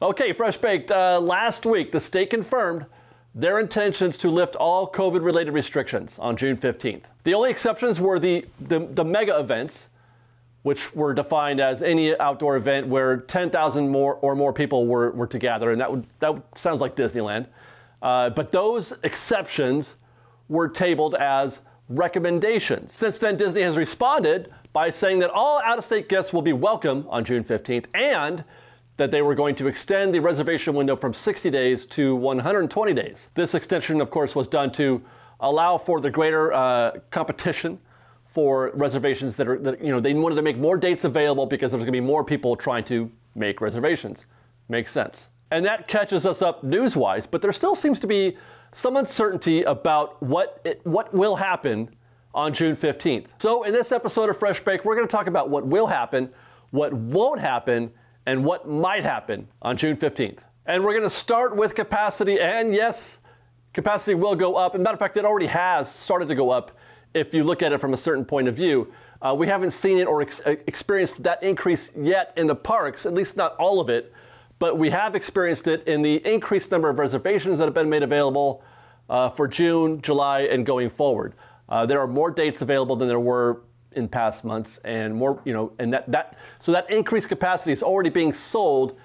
Okay, FreshBaked, last week the state confirmed their intentions to lift all COVID-related restrictions on June 15th. The only exceptions were the mega events, which were defined as any outdoor event where 10,000 or more people were to gather, and that sounds like Disneyland. But those exceptions were tabled as recommendations. Since then, Disney has responded by saying that all out-of-state guests will be welcome on June 15th and that they were going to extend the reservation window from 60 days to 120 days. This extension, of course, was done to allow for the greater competition for reservations that they wanted to make more dates available because there's going to be more people trying to make reservations. Makes sense. And that catches us up news-wise, but there still seems to be some uncertainty about what will happen on June 15th. So in this episode of FreshBaked, we're going to talk about what will happen, what won't happen, and what might happen on June 15th. And we're going to start with capacity, and yes, capacity will go up. As a matter of fact, it already has started to go up if you look at it from a certain point of view. We haven't seen it or experienced that increase yet in the parks, at least not all of it, but we have experienced it in the increased number of reservations that have been made available for June, July, and going forward. There are more dates available than there were in past months, and more, and so that increased capacity is already being sold.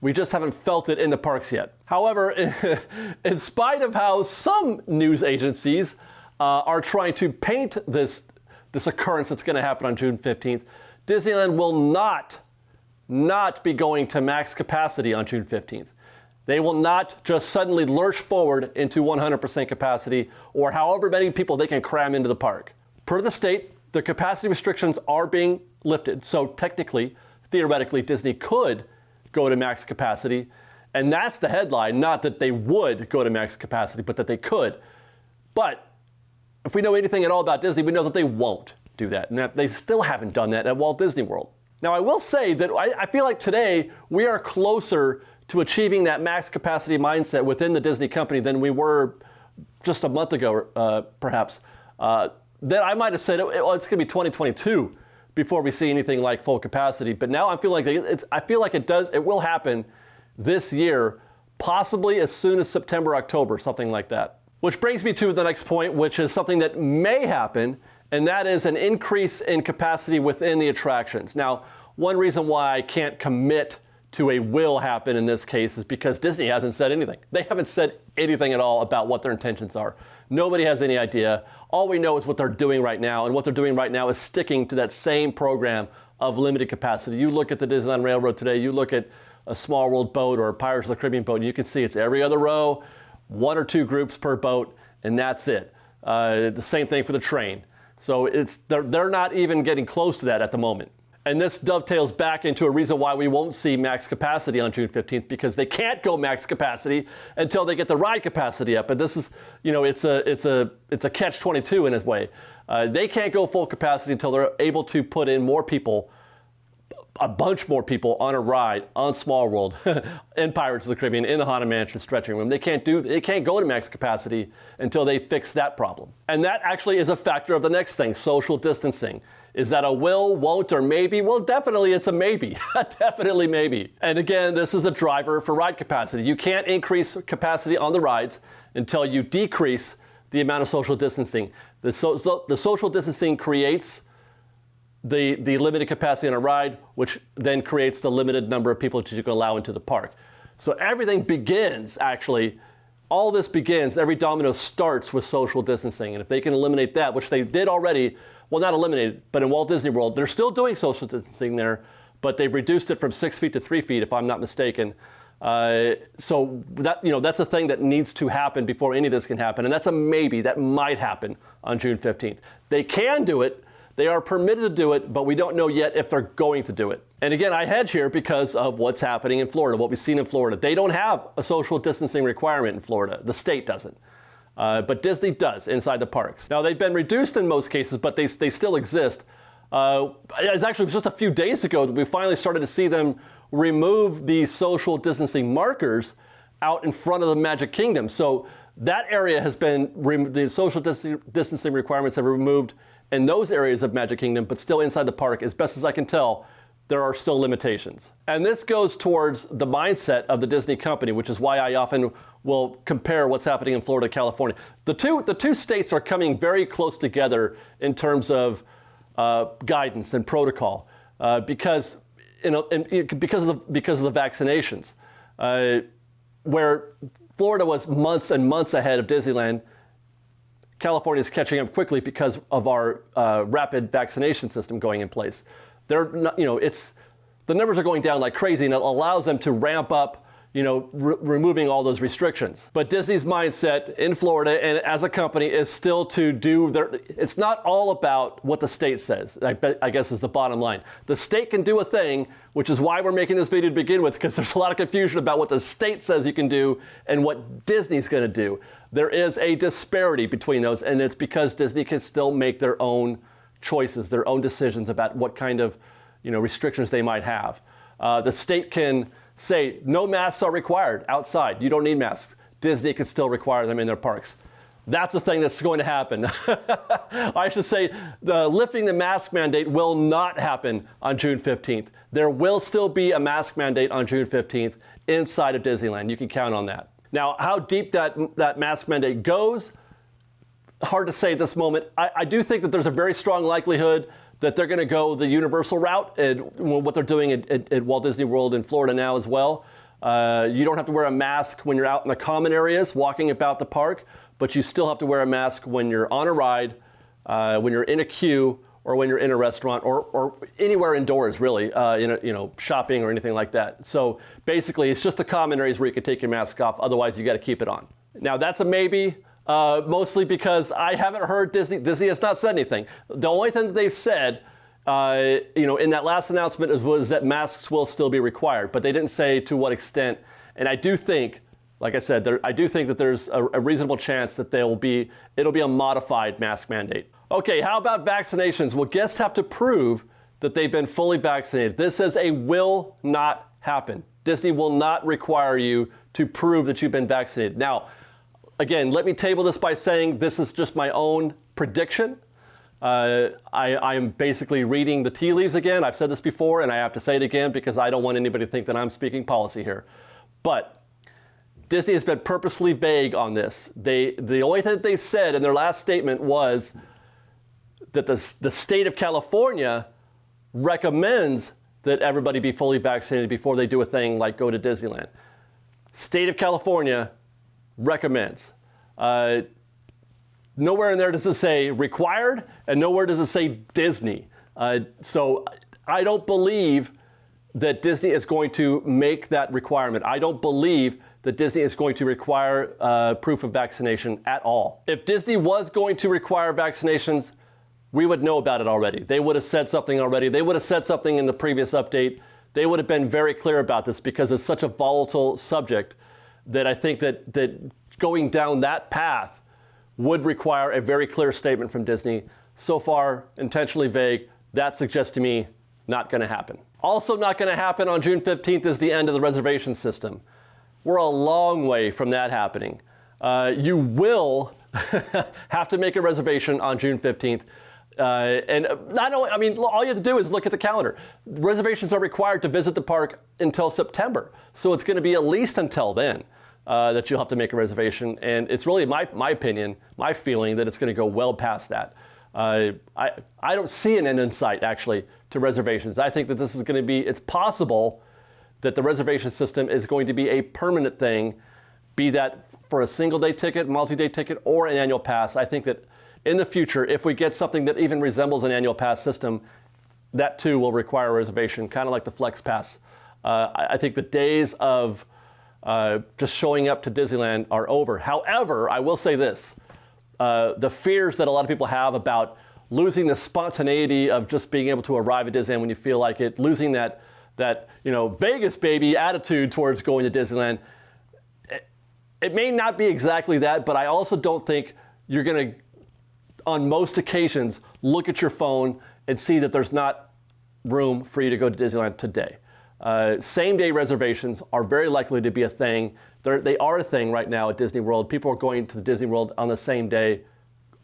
We just haven't felt it in the parks yet. However, in spite of how some news agencies are trying to paint this occurrence that's going to happen on June 15th, Disneyland will not be going to max capacity on June 15th. They will not just suddenly lurch forward into 100% capacity or however many people they can cram into the park. Per the state, the capacity restrictions are being lifted, so technically, theoretically, Disney could go to max capacity, and that's the headline, not that they would go to max capacity, but that they could. But if we know anything at all about Disney, we know that they won't do that, and that they still haven't done that at Walt Disney World. Now, I will say that I feel like today we are closer to achieving that max capacity mindset within the Disney company than we were just a month ago, perhaps. Then I might have said, well, it's going to be 2022 before we see anything like full capacity. But now I feel like it will happen this year, possibly as soon as September, October, something like that. Which brings me to the next point, which is something that may happen, and that is an increase in capacity within the attractions. Now, one reason why I can't commit to a will happen in this case is because Disney hasn't said anything. They haven't said anything at all about what their intentions are. Nobody has any idea. All we know is what they're doing right now, and what they're doing right now is sticking to that same program of limited capacity. You look at the Disneyland Railroad today, you look at a Small World boat or a Pirates of the Caribbean boat, and you can see it's every other row, 1 or 2 groups per boat, and that's it. The same thing for the train. So they're not even getting close to that at the moment. And this dovetails back into a reason why we won't see max capacity on June 15th, because they can't go max capacity until they get the ride capacity up. And this is, it's a catch-22 in a way. They can't go full capacity until they're able to put in more people, a bunch more people on a ride on Small World, in Pirates of the Caribbean, in the Haunted Mansion stretching room. They can't go to max capacity until they fix that problem. And that actually is a factor of the next thing, social distancing. Is that a will, won't, or maybe? Well, definitely it's a maybe. Definitely maybe. And again, this is a driver for ride capacity. You can't increase capacity on the rides until you decrease the amount of social distancing. The social distancing creates the limited capacity on a ride, which then creates the limited number of people that you can allow into the park. So everything begins, actually, all this begins, every domino starts with social distancing. And if they can eliminate that, which they did already, well, not eliminated, but in Walt Disney World, they're still doing social distancing there, but they've reduced it from 6 feet to 3 feet, if I'm not mistaken. So that's a thing that needs to happen before any of this can happen, and that's a maybe. That might happen on June 15th. They can do it. They are permitted to do it, but we don't know yet if they're going to do it. And again, I hedge here because of what's happening in Florida, what we've seen in Florida. They don't have a social distancing requirement in Florida. The state doesn't. But Disney does inside the parks. Now, they've been reduced in most cases, but they still exist. It was just a few days ago that we finally started to see them remove the social distancing markers out in front of the Magic Kingdom. So that area has been, the social distancing requirements have been removed in those areas of Magic Kingdom, but still inside the park, as best as I can tell, there are still limitations. And this goes towards the mindset of the Disney company, which is why I often will compare what's happening in Florida, California. The two states are coming very close together in terms of guidance and protocol because of the vaccinations, where Florida was months and months ahead of Disneyland. California is catching up quickly because of our rapid vaccination system going in place. They're not, the numbers are going down like crazy, and it allows them to ramp up, removing all those restrictions. But Disney's mindset in Florida and as a company is still to do it's not all about what the state says, I guess is the bottom line. The state can do a thing, which is why we're making this video to begin with, because there's a lot of confusion about what the state says you can do and what Disney's going to do. There is a disparity between those, and it's because Disney can still make their own choices, their own decisions about what kind of restrictions they might have. The state can say no masks are required outside. You don't need masks. Disney can still require them in their parks. That's the thing that's going to happen. I should say lifting the mask mandate will not happen on June 15th. There will still be a mask mandate on June 15th inside of Disneyland. You can count on that. Now, how deep that mask mandate goes, hard to say at this moment. I do think that there's a very strong likelihood that they're going to go the universal route, and what they're doing at Walt Disney World in Florida now as well. You don't have to wear a mask when you're out in the common areas walking about the park, but you still have to wear a mask when you're on a ride, when you're in a queue, or when you're in a restaurant, or anywhere indoors, really, shopping or anything like that. So basically, it's just the common areas where you can take your mask off. Otherwise, you got to keep it on. Now, that's a maybe. Mostly because I haven't heard Disney has not said anything. The only thing that they've said, in that last announcement was that masks will still be required, but they didn't say to what extent. And I do think, like I said, I do think that there's a reasonable chance that it'll be a modified mask mandate. Okay, how about vaccinations? Well, guests have to prove that they've been fully vaccinated. This is a will not happen. Disney will not require you to prove that you've been vaccinated. Now, again, let me table this by saying this is just my own prediction. I am basically reading the tea leaves again. I've said this before, and I have to say it again because I don't want anybody to think that I'm speaking policy here. But Disney has been purposely vague on this. The only thing that they've said in their last statement was that the state of California recommends that everybody be fully vaccinated before they do a thing like go to Disneyland. State of California recommends. Nowhere in there does it say required, and nowhere does it say Disney. So I don't believe that Disney is going to make that requirement. I don't believe that Disney is going to require proof of vaccination at all. If Disney was going to require vaccinations, we would know about it already. They would have said something already. They would have said something in the previous update. They would have been very clear about this because it's such a volatile subject that I think that going down that path would require a very clear statement from Disney. So far, intentionally vague. That suggests to me not going to happen. Also not going to happen on June 15th is the end of the reservation system. We're a long way from that happening. You will have to make a reservation on June 15th. And not only, all you have to do is look at the calendar. Reservations are required to visit the park until September. So it's going to be at least until then that you'll have to make a reservation. And it's really my opinion, my feeling that it's going to go well past that. I don't see an end in sight, actually, to reservations. I think that this is going to be, it's possible that the reservation system is going to be a permanent thing, be that for a single-day ticket, multi-day ticket, or an annual pass. I think that in the future, if we get something that even resembles an annual pass system, that too will require a reservation, kind of like the FlexPass. I think the days of just showing up to Disneyland are over. However, I will say this, the fears that a lot of people have about losing the spontaneity of just being able to arrive at Disneyland when you feel like it, losing that Vegas baby attitude towards going to Disneyland, it may not be exactly that, but I also don't think you're going to, on most occasions, look at your phone and see that there's not room for you to go to Disneyland today. Same-day reservations are very likely to be a thing. They are a thing right now at Disney World. People are going to the Disney World on the same day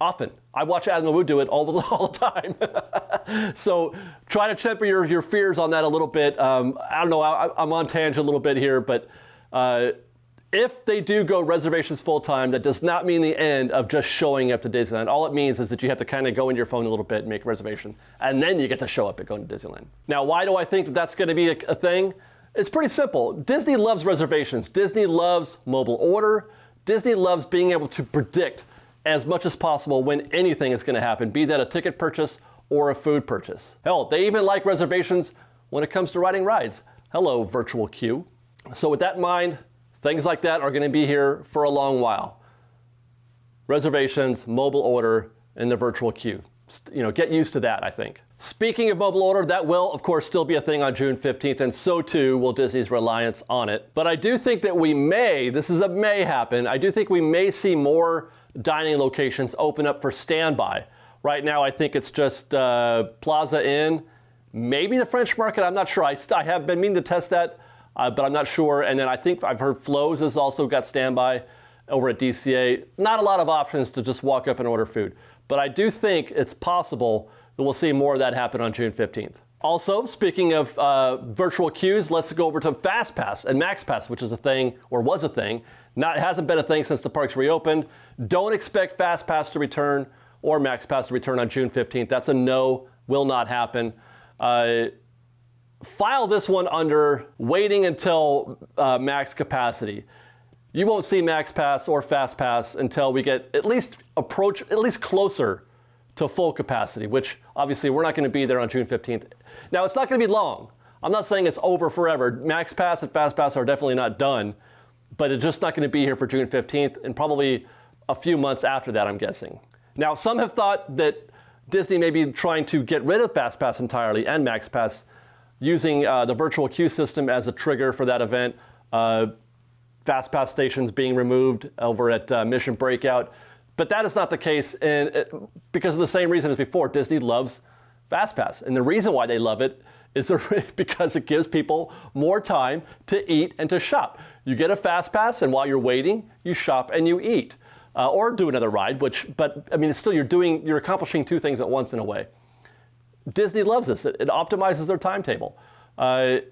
often. I watch Adam Wu do it all the time. So try to temper your fears on that a little bit. I don't know, I'm on tangent a little bit here, but if they do go reservations full time, that does not mean the end of just showing up to Disneyland. All it means is that you have to kind of go into your phone a little bit and make a reservation, and then you get to show up at going to Disneyland. Now, why do I think that that's going to be a thing? It's pretty simple. Disney loves reservations. Disney loves mobile order. Disney loves being able to predict as much as possible when anything is going to happen, be that a ticket purchase or a food purchase. Hell, they even like reservations when it comes to riding rides. Hello, virtual queue. So with that in mind, things like that are going to be here for a long while. Reservations, mobile order, and the virtual queue. Get used to that, I think. Speaking of mobile order, that will, of course, still be a thing on June 15th, and so too will Disney's reliance on it. But I do think that this is a may happen, I do think we may see more dining locations open up for standby. Right now, I think it's just Plaza Inn, maybe the French Market, I'm not sure. I have been meaning to test that, but I'm not sure. And then I think I've heard Flo's has also got standby over at DCA. Not a lot of options to just walk up and order food. But I do think it's possible that we'll see more of that happen on June 15th. Also, speaking of virtual queues, let's go over to Fastpass and Maxpass, which is a thing, or was a thing. It hasn't been a thing since the parks reopened. Don't expect Fastpass to return or Maxpass to return on June 15th. That's a no, will not happen. File this one under waiting until max capacity. You won't see MaxPass or FastPass until we get at least closer to full capacity, which obviously we're not going to be there on June 15th. Now, it's not going to be long. I'm not saying it's over forever. MaxPass and FastPass are definitely not done, but it's just not going to be here for June 15th and probably a few months after that, I'm guessing. Now, some have thought that Disney may be trying to get rid of FastPass entirely and MaxPass using the virtual queue system as a trigger for that event. FastPass stations being removed over at Mission Breakout. But that is not the case, and because of the same reason as before. Disney loves FastPass. And the reason why they love it is because it gives people more time to eat and to shop. You get a FastPass, and while you're waiting, you shop and you eat. Or do another ride, but I mean, it's still, you're accomplishing two things at once in a way. Disney loves this. It optimizes their timetable.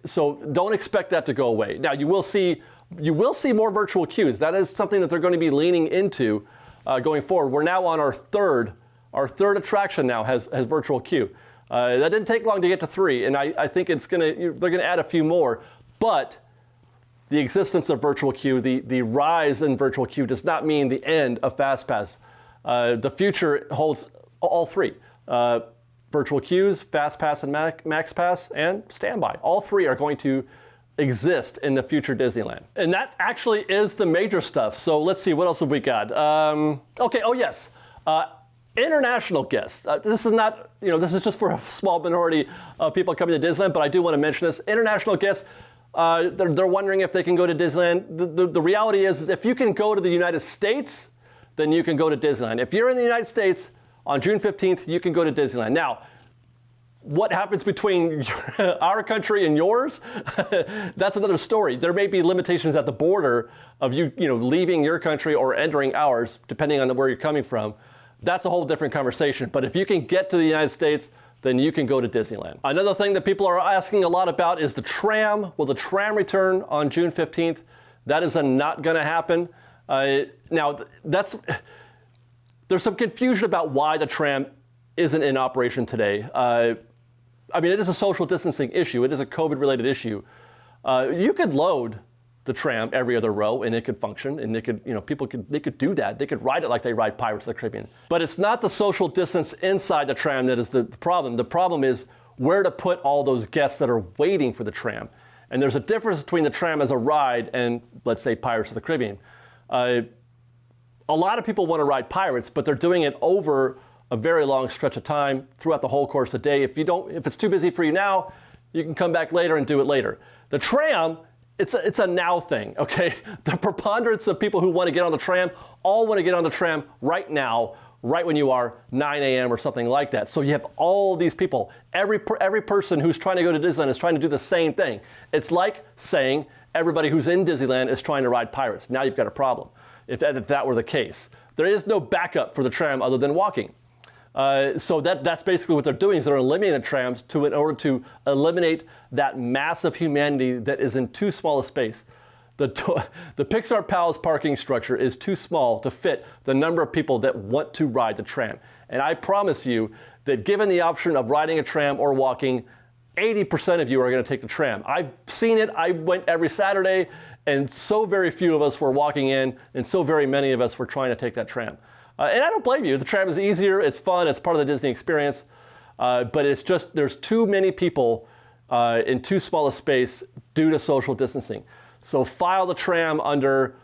So don't expect that to go away. Now, you will see more virtual queues. That is something that they're going to be leaning into going forward. We're now on our third attraction now has virtual queue. That didn't take long to get to 3, and I think they're gonna add a few more. But the existence of virtual queue, the rise in virtual queue, does not mean the end of FastPass. The future holds all 3. Virtual queues, FastPass and MaxPass, and standby. All 3 are going to exist in the future Disneyland. And that actually is the major stuff. So let's see, what else have we got? Okay, oh yes, international guests. This is not, this is just for a small minority of people coming to Disneyland, but I do want to mention this. International guests, they're wondering if they can go to Disneyland. The reality is if you can go to the United States, then you can go to Disneyland. If you're in the United States, on June 15th, you can go to Disneyland. Now, what happens between our country and yours? That's another story. There may be limitations at the border of you leaving your country or entering ours, depending on where you're coming from. That's a whole different conversation. But if you can get to the United States, then you can go to Disneyland. Another thing that people are asking a lot about is the tram. Will the tram return on June 15th? That is not going to happen. Now, there's some confusion about why the tram isn't in operation today. I mean, it is a social distancing issue. It is a COVID-related issue. You could load the tram every other row, and it could function, and it could, they could do that. They could ride it like they ride Pirates of the Caribbean. But it's not the social distance inside the tram that is the problem. The problem is where to put all those guests that are waiting for the tram. And there's a difference between the tram as a ride and, let's say, Pirates of the Caribbean. A lot of people want to ride Pirates, but they're doing it over a very long stretch of time throughout the whole course of the day. If it's too busy for you now, you can come back later and do it later. The tram, it's a now thing, okay? The preponderance of people who want to get on the tram all want to get on the tram right now, right when you are 9 a.m. or something like that. So you have all these people. Every person who's trying to go to Disneyland is trying to do the same thing. It's like saying everybody who's in Disneyland is trying to ride Pirates. Now you've got a problem, if that were the case. There is no backup for the tram other than walking. So that's basically what they're doing, is they're eliminating the trams in order to eliminate that mass of humanity that is in too small a space. The Pixar Palace parking structure is too small to fit the number of people that want to ride the tram. And I promise you that given the option of riding a tram or walking, 80% of you are going to take the tram. I've seen it. I went every Saturday, and so very few of us were walking in, and so very many of us were trying to take that tram. And I don't blame you. The tram is easier. It's fun. It's part of the Disney experience. But it's just there's too many people in too small a space due to social distancing. So file the tram under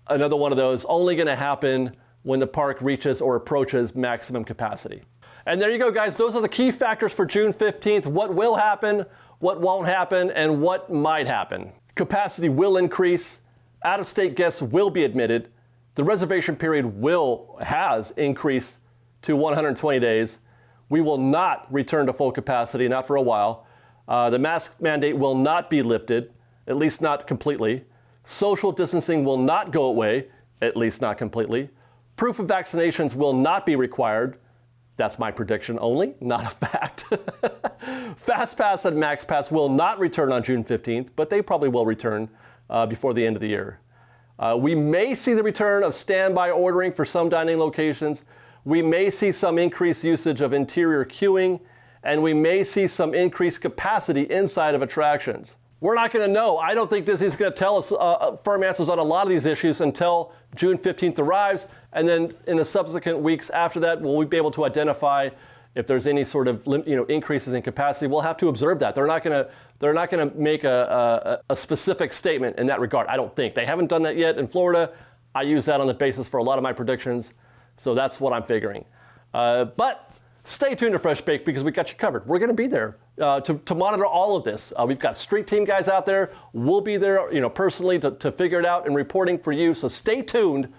another one of those. Only going to happen when the park reaches or approaches maximum capacity. And there you go, guys. Those are the key factors for June 15th. What will happen, what won't happen, and what might happen. Capacity will increase. Out-of-state guests will be admitted. The reservation period has increased to 120 days. We will not return to full capacity, not for a while. The mask mandate will not be lifted, at least not completely. Social distancing will not go away, at least not completely. Proof of vaccinations will not be required. That's my prediction only, not a fact. Fastpass and Maxpass will not return on June 15th, but they probably will return before the end of the year. We may see the return of standby ordering for some dining locations. We may see some increased usage of interior queuing, and we may see some increased capacity inside of attractions. We're not going to know. I don't think Disney's going to tell us firm answers on a lot of these issues until June 15th arrives, and then in the subsequent weeks after that, will we be able to identify if there's any sort of increases in capacity. We'll have to observe that. They're not going to make a specific statement in that regard. I don't think. They haven't done that yet in Florida. I use that on the basis for a lot of my predictions, so that's what I'm figuring. But stay tuned to FreshBaked because we got you covered. We're going to be there to monitor all of this. We've got street team guys out there. We'll be there, personally to figure it out and reporting for you. So stay tuned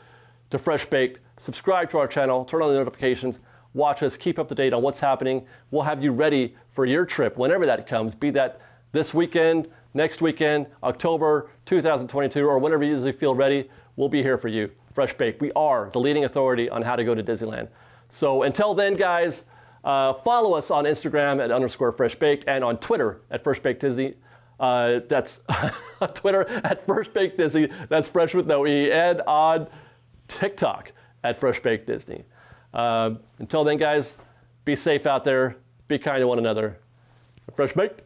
to FreshBaked. Subscribe to our channel. Turn on the notifications. Watch us. Keep up to date on what's happening. We'll have you ready for your trip whenever that comes. Be that this weekend, next weekend, October 2022, or whenever you usually feel ready. We'll be here for you. FreshBaked. We are the leading authority on how to go to Disneyland. So until then, guys. Follow us on Instagram at _FreshBaked and on Twitter at FreshBakedDisney. That's on Twitter at FreshBakedDisney. That's fresh with no E. And on TikTok at FreshBakedDisney. Until then, guys, be safe out there. Be kind to one another. FreshBaked.